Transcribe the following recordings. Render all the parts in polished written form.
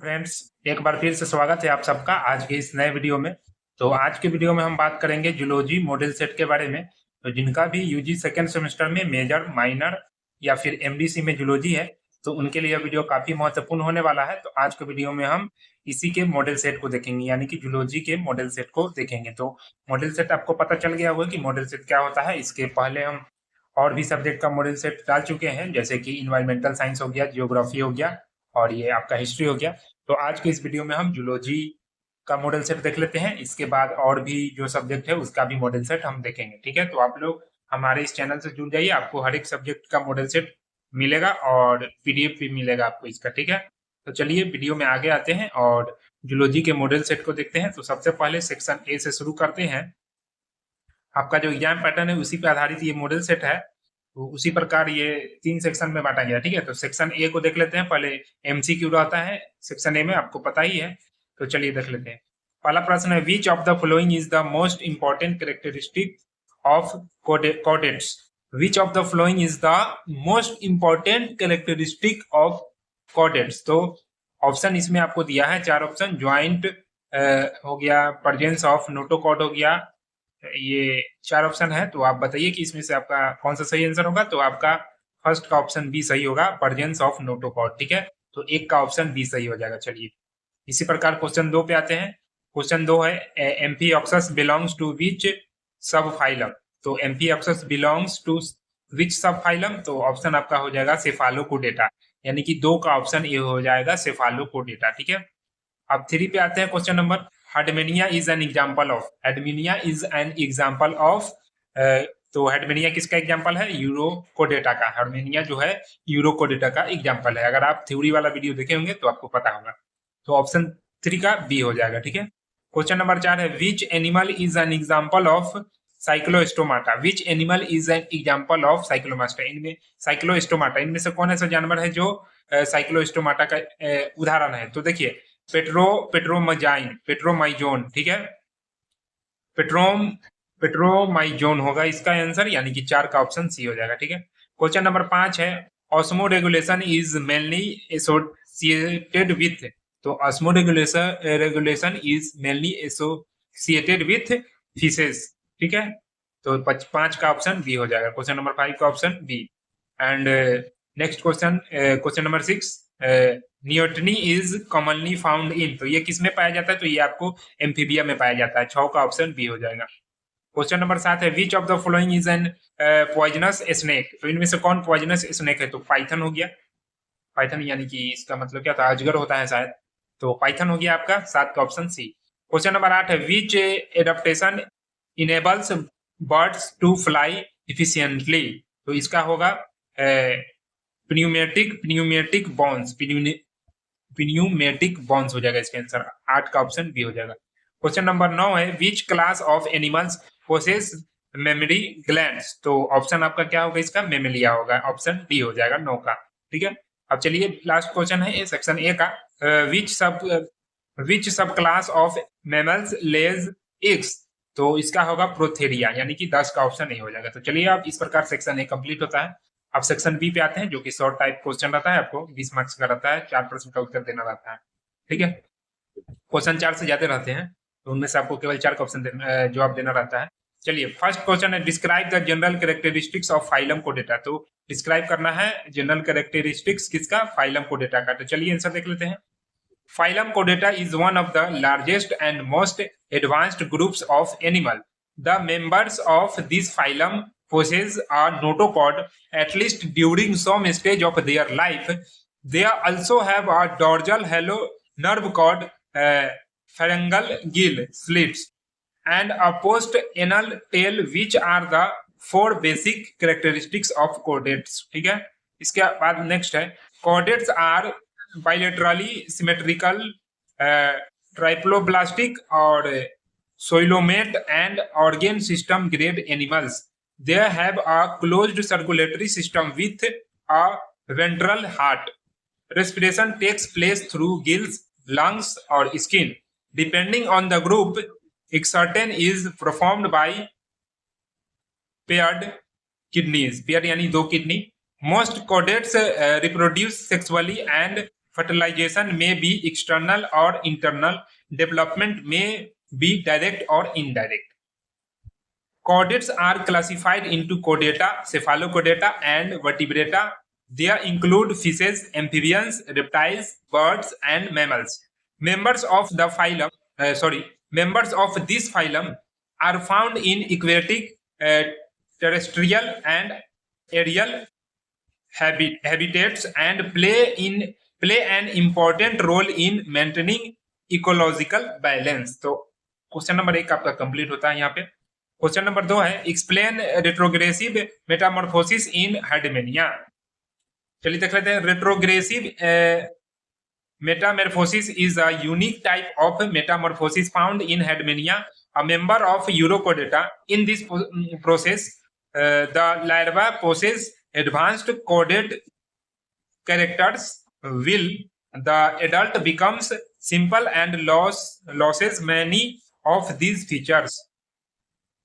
Friends, एक बार फिर से स्वागत है आप सबका आज के इस नए वीडियो में। तो आज के वीडियो में हम बात करेंगे जूलॉजी मॉडल सेट के बारे में। तो जिनका भी यूजी सेकेंड सेमेस्टर में मेजर, माइनर या फिर एमडीसी में जूलॉजी है, तो उनके लिए यह वीडियो काफी महत्वपूर्ण होने वाला है। तो आज के वीडियो में हम इसी के मॉडल सेट को देखेंगे, यानी कि जूलॉजी के मॉडल सेट को देखेंगे। तो मॉडल सेट आपको पता चल गया होगा कि मॉडल सेट क्या होता है। इसके पहले हम और भी सब्जेक्ट का मॉडल सेट डाल चुके हैं, जैसे कि इन्वायरमेंटल साइंस हो गया, जियोग्राफी हो गया और ये आपका हिस्ट्री हो गया। तो आज के इस वीडियो में हम जूलॉजी का मॉडल सेट देख लेते हैं। इसके बाद और भी जो सब्जेक्ट है उसका भी मॉडल सेट हम देखेंगे। ठीक है, तो आप लोग हमारे इस चैनल से जुड़ जाइए, आपको हर एक सब्जेक्ट का मॉडल सेट मिलेगा और पीडीएफ भी मिलेगा आपको इसका। ठीक है, तो चलिए वीडियो में आगे आते हैं और जूलॉजी के मॉडल सेट को देखते हैं। तो सबसे पहले सेक्शन ए से शुरू करते हैं। आपका जो एग्जाम पैटर्न है उसी पे आधारित ये मॉडल सेट है, तो उसी प्रकार ये 3 सेक्शन में बांटा गया। ठीक है, तो सेक्शन ए को देख लेते हैं। पहले एमसीक्यू रहता है सेक्शन ए में, आपको पता ही है। तो चलिए देख लेते हैं। पहला प्रश्न है, which of the following is the most important characteristic of chordates. Which of the following is the most important characteristic of chordates. तो ऑप्शन इसमें आपको दिया है 4 ऑप्शन। ज्वाइंट हो गया, प्रेजेंस ऑफ नोटोकॉर्ड हो गया, ये 4 ऑप्शन है। तो आप बताइए कि इसमें से आपका कौन सा सही आंसर होगा। तो आपका फर्स्ट का ऑप्शन बी सही होगा, प्रेजेंस ऑफ नोटोकॉर्ड। ठीक है, तो एक का ऑप्शन बी सही हो जाएगा। चलिए इसी प्रकार क्वेश्चन 2 पे आते हैं। क्वेश्चन 2 है, एम्फीऑक्सस बिलोंग्स टू विच सब फाइलम। तो एम्फीऑक्सस बिलोंग्स टू विच सब फाइलम। तो ऑप्शन आपका हो जाएगा सेफालोपोडेटा, यानी कि 2 का ऑप्शन ये हो जाएगा सेफालोपोडेटा। ठीक है, अब 3 पे आते हैं। Question number, Herdmania is an example of. Herdmania is an example of. तो हेडमेनिया किसका एग्जांपल है? यूरोकोडेटा का। हेडमेनिया जो है यूरोकोडेटा का एग्जांपल है। अगर आप थ्योरी वाला वीडियो देखे होंगे तो आपको पता होगा। तो ऑप्शन 3 का बी हो जाएगा। ठीक है, क्वेश्चन नंबर 4 है, which animal is an example of cyclostomata. Which animal is an example of cyclostomata. इनमें साइक्लोस्टोमाटा, इनमें से कौन ऐसा जानवर है जो साइक्लोस्टोमाटा का उदाहरण है? तो देखिए, पेट्रोमाइजोन। ठीक है, पेट्रोमाइजोन होगा इसका आंसर, यानी कि 4 का ऑप्शन सी हो जाएगा। ठीक है, क्वेश्चन नंबर 5 है, osmoregulation is mainly associated with. तो osmoregulation is mainly associated with fishes. ठीक है, तो 5 का ऑप्शन बी हो जाएगा। क्वेश्चन नंबर 5 का option B. And next question, question number 6, neoteny is commonly found in. तो ये किस में पाया जाता है? तो ये आपको एम्फीबिया में पाया जाता है। 6 का ऑप्शन बी हो जाएगा। क्वेश्चन नंबर 7 है, which of the following is an poisonous snake. तो इनमें से कौन पॉइजनस स्नेक है? तो पाइथन हो गया। पाइथन यानी कि इसका मतलब क्या था? अजगर होता है शायद। तो पाइथन हो गया आपका 7 का ऑप्शन सी। क्वेश्चन नंबर 8 है, which adaptation enables birds to fly efficiently. तो इसका होगा pneumatic bonds। pneumatic bonds हो जाएगा इसका आंसर। 8 का ऑप्शन बी हो जाएगा। क्वेश्चन नंबर 9 है, which class of animals possess mammary glands. तो ऑप्शन आपका क्या होगा इसका? मेमेलिया होगा। ऑप्शन डी हो जाएगा 9 का। ठीक है, अब चलिए लास्ट क्वेश्चन है सेक्शन ए का, विच सब class of mammals Lay's eggs. तो इसका होगा प्रोथेरिया, यानी कि 10 का ऑप्शन नहीं हो जाएगा। तो चलिए अब इस प्रकार सेक्शन ए कंप्लीट होता है। अब सेक्शन बी पे आते हैं, जो कि शॉर्ट टाइप क्वेश्चन रहता है, आपको 20 मार्क्स का रहता है, 4 प्रश्न का उत्तर देना रहता है। ठीक है, क्वेश्चन 4 से ज्यादा रहते हैं, तो उनमें से आपको केवल 4 का ऑप्शन जवाब देना रहता है। चलिए फर्स्ट क्वेश्चन है, describe the general characteristics of phylum कोडेटा। तो डिस्क्राइब करना है जनरल कैरेक्टरिस्टिक्स किसका? फाइलम कोडेटा का। तो चलिए आंसर देख लेते हैं। Phylum Chordata is one of the largest and most advanced groups of animal. The members of this phylum possess a notochord at least during some stage of their life. They also have a dorsal halo nerve cord, pharyngeal gill slits, and a post-anal tail, which are the 4 basic characteristics of chordates. ठीक है, इसके बाद next है, chordates are bilaterally symmetrical, triploblastic or soilomate and organ system grade animals. They have a closed circulatory system with a ventral heart. Respiration takes place through gills, lungs or skin. Depending on the group, exertion is performed by paired kidneys. Paired यानी 2 kidney. Most chordates reproduce sexually and Fertilization may be external or internal. Development may be direct or indirect. Chordates are classified into chordata, cephalochordata, and vertebrata. They include fishes, amphibians, reptiles, birds, and mammals. Members of this phylum are found in aquatic, terrestrial, and aerial habitats and play an important role in maintaining ecological balance. तो question number 1 आपका complete होता है यहाँ पे। Question number 2 है explain retrogressive metamorphosis इन हर्डमेनिया। चलिए देख लेते हैं। Retrogressive metamorphosis is a unique type of metamorphosis found in Herdmania, a member of Urochordata. In this process, the larva possess advanced chordate characters. Will the adult becomes simple and loses many of these features.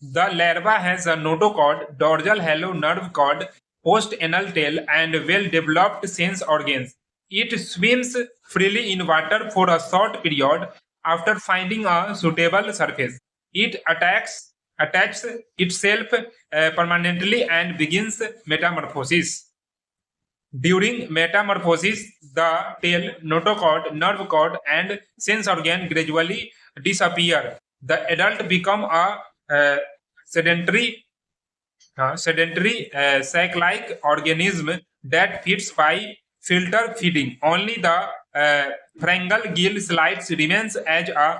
The larva has a notochord, dorsal halo nerve cord, post-anal tail, and well-developed sense organs. It swims freely in water for a short period. After finding a suitable surface, it attaches itself permanently and begins metamorphosis. During metamorphosis, the tail, notochord, nerve cord, and sense organ gradually disappear. The adult become a sedentary sac-like organism that feeds by filter feeding. Only the pharyngeal gill slides remains as a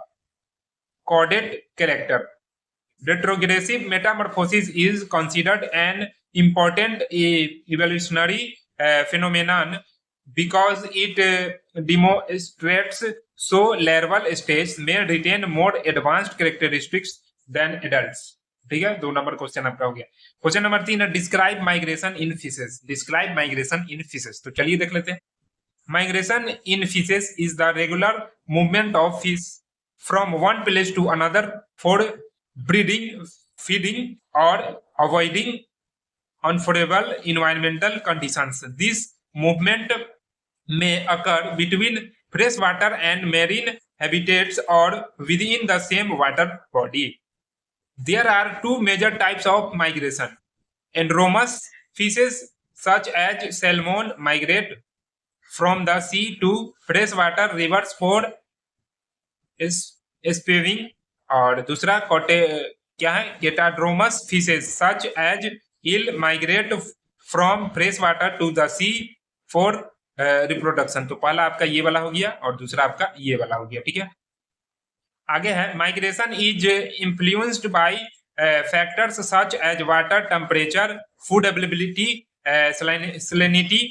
chordate character. Retrogressive metamorphosis is considered an important evolutionary phenomenon because it demonstrates so larval stage may retain more advanced characteristics than adults. ठीक है, 2 number question आपका हो गया। Question number 3 है describe migration in fishes. Describe migration in fishes, तो चलिए देख लेते हैं। Migration in fishes is the regular movement of fish from one place to another for breeding, feeding और avoiding unfavorable environmental conditions. This movement may occur between freshwater and marine habitats or within the same water body. There are 2 major types of migration. Andromous fishes such as salmon migrate from the sea to freshwater rivers for spawning. और दूसरा क्या है? Catadromous fishes such as eel migrate from freshwater to the sea for reproduction. तो पहला आपका ये वाला हो गया और दूसरा आपका ये वाला हो गया। ठीक है, आगे है migration is influenced by factors such as water temperature, food availability, salinity,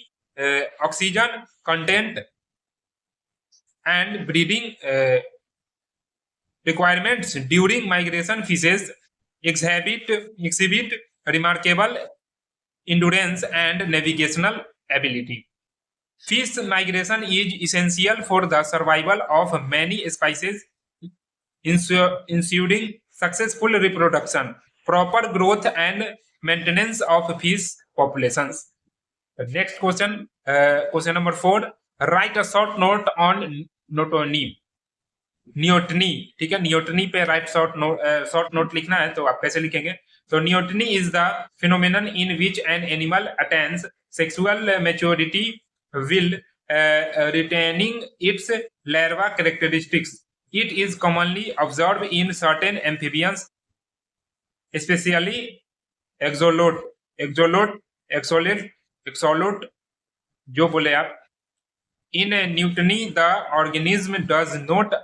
oxygen content and breeding requirements. During migration, fishes exhibit remarkable endurance and navigational ability. Fish migration is essential for the survival of many species, ensuring successful reproduction, proper growth, and maintenance of fish populations. The next question, question number 4. Write a short note on नियोटनी। ठीक है, नियोटनी पे right short note लिखना है, तो आप कैसे लिखेंगे? तो neoteny is the phenomenon in which an animal attains sexual maturity will retaining its larva characteristics. It is commonly observed in certain amphibians, especially axolotl, जो बोले आप। In neoteny, the organism does not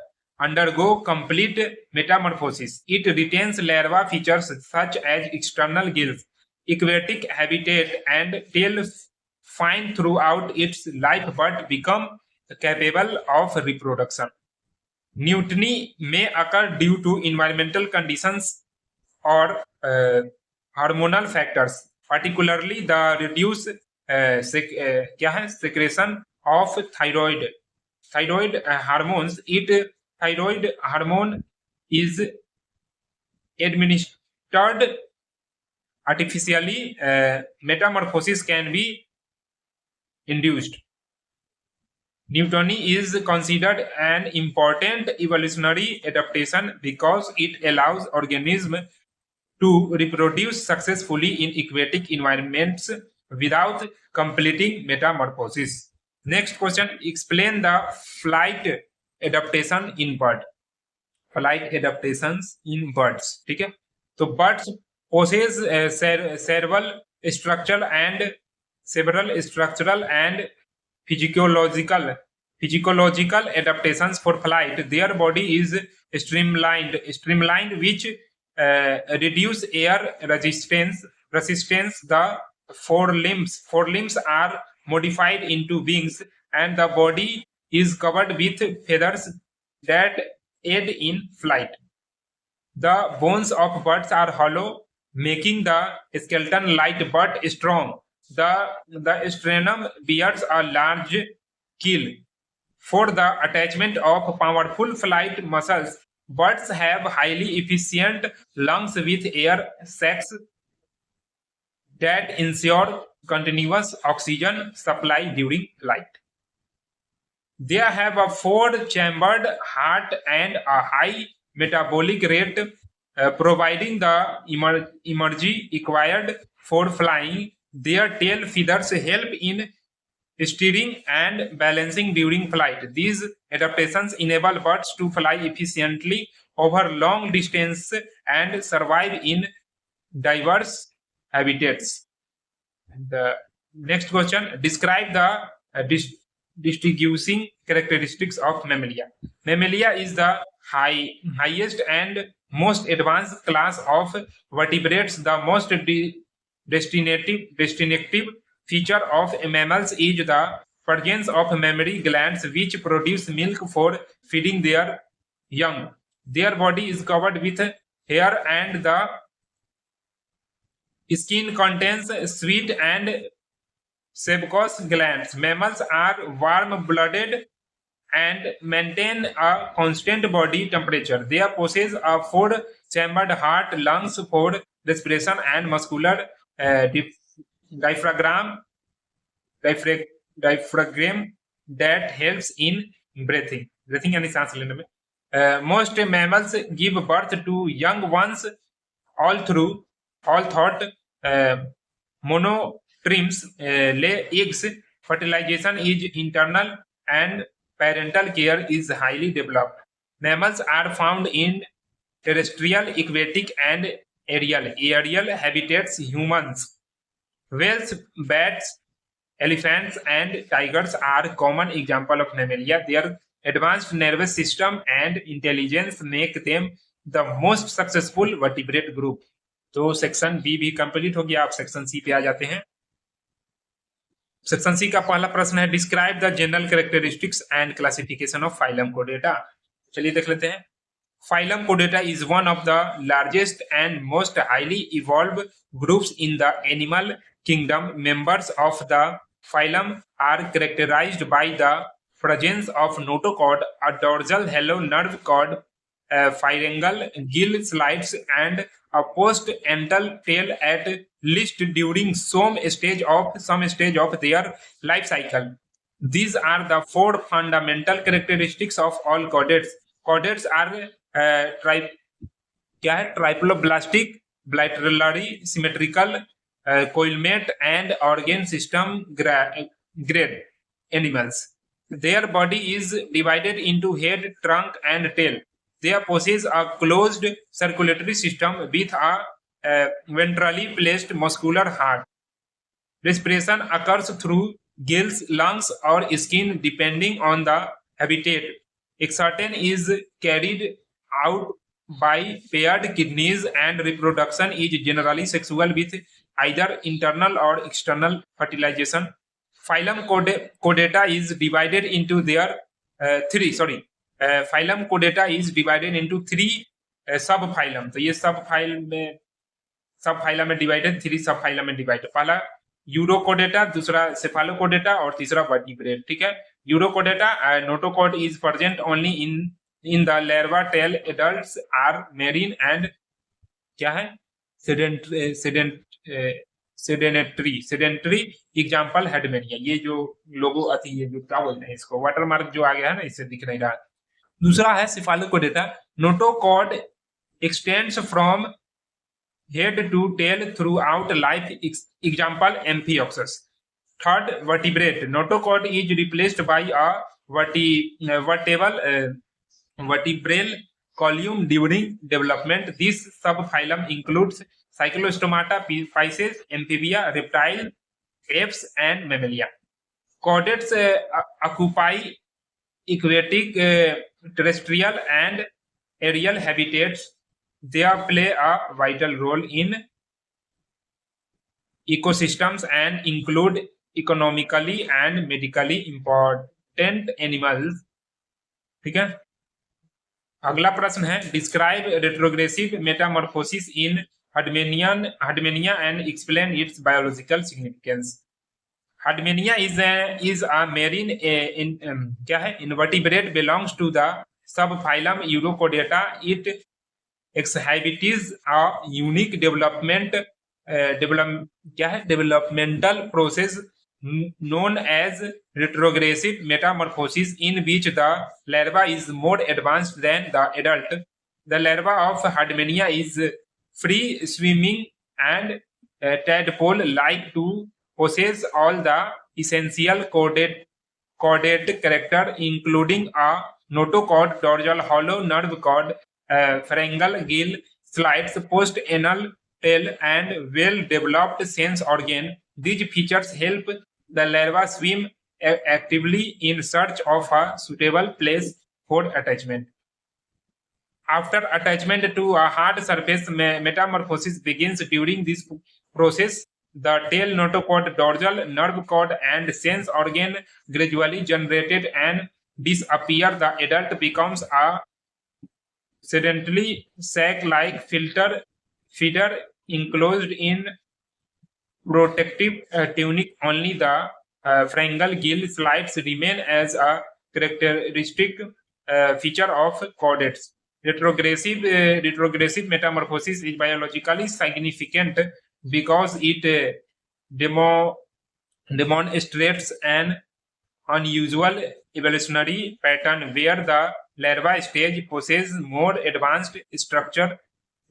undergo complete metamorphosis. It retains larva features such as external gills, aquatic habitat, and tail fine throughout its life, but become capable of reproduction. Neoteny may occur due to environmental conditions or hormonal factors, particularly the reduced secretion of thyroid hormones. Thyroid hormone is administered artificially. Metamorphosis can be induced. Neoteny is considered an important evolutionary adaptation because it allows organisms to reproduce successfully in aquatic environments without completing metamorphosis. Next question, explain the flight adaptation in bird. Flight adaptations in birds. ठीक है, तो birds possess several structural and physiological adaptations for flight. Their body is streamlined, which reduce air resistance. The forelimbs are modified into wings, and the body is covered with feathers that aid in flight. The bones of birds are hollow, making the skeleton light but strong. The sternum bears a large keel. For the attachment of powerful flight muscles, birds have highly efficient lungs with air sacs that ensure continuous oxygen supply during flight. They have a 4-chambered heart and a high metabolic rate, providing the energy required for flying. Their tail feathers help in steering and balancing during flight. These adaptations enable birds to fly efficiently over long distances and survive in diverse habitats. The next question, describe the distinguishing characteristics of Mammalia. Mammalia is the highest and most advanced class of vertebrates. The most distinctive feature of mammals is the presence of mammary glands, which produce milk for feeding their young. Their body is covered with hair, and the skin contains sweat and sebum glands. Mammals are warm-blooded and maintain a constant body temperature. They possess a 4-chambered heart, lungs for respiration, and muscular diaphragm that helps in breathing यानी सांस लेने में. Most mammals give birth to young ones all thought monotremes lay eggs. Fertilization is internal and parental care is highly developed. Mammals are found in terrestrial, aquatic, and aerial habitats. Humans, whales, bats, elephants, and tigers are common examples of mammalia. Their advanced nervous system and intelligence make them the most successful vertebrate group. तो section B भी complete हो गया. आप section C पे आ जाते हैं. Section C का पहला प्रश्न है, describe the general characteristics and classification of phylum कोडेटा. चलिए देख लेते हैं. Phylum Chordata is one of the largest and most highly evolved groups in the animal kingdom. Members of the phylum are characterized by the presence of notochord, a dorsal halo nerve cord, pharyngeal gill slides, and a post-ental tail at least during some stage of their life cycle. These are the 4 fundamental characteristics of all chordates. Chordates are ट्राइप्लोब्लास्टिक, bilaterally symmetrical, coilmate, and organ system grade animals. Their body is divided into head, trunk, and tail. They possess a closed circulatory system with a ventrally placed muscular heart. Respiration occurs through gills, lungs, or skin depending on the habitat. Exertion is carried out by paired kidneys, and reproduction is generally sexual with either internal or external fertilization. Phylum Chordata is divided into Phylum Chordata is divided into 3 subphylum. तो ये subphylum में divided, 3 subphylum में divided. पहला Urochordata, दूसरा सेफालोकोडेटा और तीसरा vertebrate. ठीक है. Urochordata, notochord is present only in the larva tail. Adults are marine and क्या है सेडेंटरी एग्जाम्पल हेडमेनिया। ये जो लोगो अति ये जो क्या बोलते हैं इसको, वाटरमार्क जो आ गया है ना, इससे दिख नहीं रहा। दूसरा है cephalochordata, notochord extends from head to tail throughout life, example amphioxus. Third, vertebrate, notochord is replaced by a vertebral column during development. This subphylum includes Cyclostomata, Pisces, amphibia, reptile, apes and mammalia. Chordates occupy aquatic, terrestrial and aerial habitats. They play a vital role in ecosystems and include economically and medically important animals. ठीक है। अगला प्रश्न है, describe retrogressive metamorphosis in Herdmania and explain its biological significance. Herdmania is a marine क्या है, invertebrate, belongs to the subphylum urochordata. It exhibits a unique developmental process known as retrogressive metamorphosis, in which the larva is more advanced than the adult. The larva of Hardmania is free swimming and tadpole-like to possess all the essential chordate character, including a notochord, dorsal hollow nerve cord, pharyngeal gill, slides, post-anal tail, and well-developed sense organ. These features help the larva swim actively in search of a suitable place for attachment. After attachment to a hard surface, metamorphosis begins. During this process, the tail, notochord, dorsal nerve cord, and sense organ gradually generated and disappear. The adult becomes a sedentary sac-like feeder enclosed in protective tunic. Only the pharyngeal gill slides remain as a characteristic feature of chordates. Retrogressive metamorphosis is biologically significant because it demonstrates an unusual evolutionary pattern where the larva stage possesses more advanced structure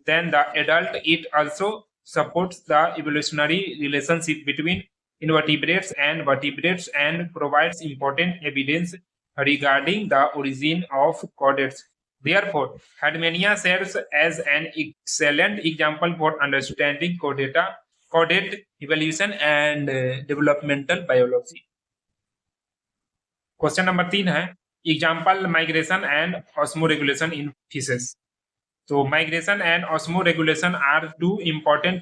than the adult. It also supports the evolutionary relationship between invertebrates and vertebrates and provides important evidence regarding the origin of chordates. Therefore, Hardmania serves as an excellent example for understanding chordate evolution and developmental biology. Question number 3 है, example migration and osmoregulation in fishes. तो migration and osmoregulation are two important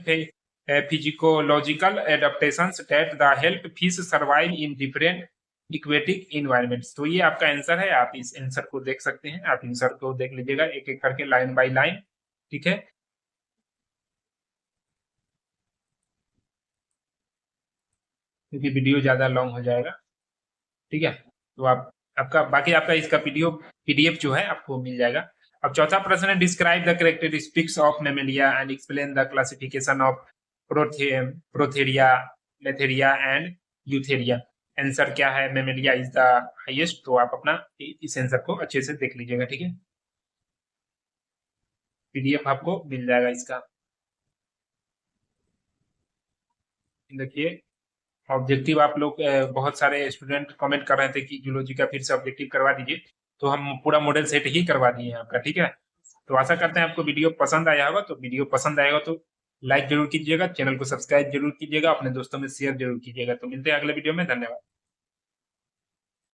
physiological adaptations that the help fish survive in different aquatic environments. तो ये आपका answer है, आप इस answer को देख सकते हैं, आप आंसर को देख लीजिएगा एक एक करके लाइन बाय लाइन। ठीक है, क्योंकि वीडियो ज्यादा लॉन्ग हो जाएगा। ठीक है, तो आपका इसका पीडीएफ जो है आपको मिल जाएगा। अब चौथा प्रश्न है, describe the characteristics of mammalia and explain the classification of prototheria, metatheria and eutheria. Answer क्या है, मैमेलिया इज द हाईएस्ट। तो आप अपना इस आंसर को अच्छे से देख लीजिएगा। ठीक है, पीडीएफ आपको मिल जाएगा इसका। देखिए ऑब्जेक्टिव आप लोग बहुत सारे स्टूडेंट कमेंट कर रहे थे कि जूलॉजी का फिर से ऑब्जेक्टिव करवा दीजिए, तो हम पूरा मॉडल सेट ही करवा दिए हैं आपका। ठीक है, तो आशा करते हैं आपको वीडियो पसंद आया होगा। तो वीडियो पसंद आएगा तो लाइक जरूर कीजिएगा, चैनल को सब्सक्राइब जरूर कीजिएगा, अपने दोस्तों में शेयर जरूर कीजिएगा। तो मिलते हैं अगले वीडियो में, धन्यवाद।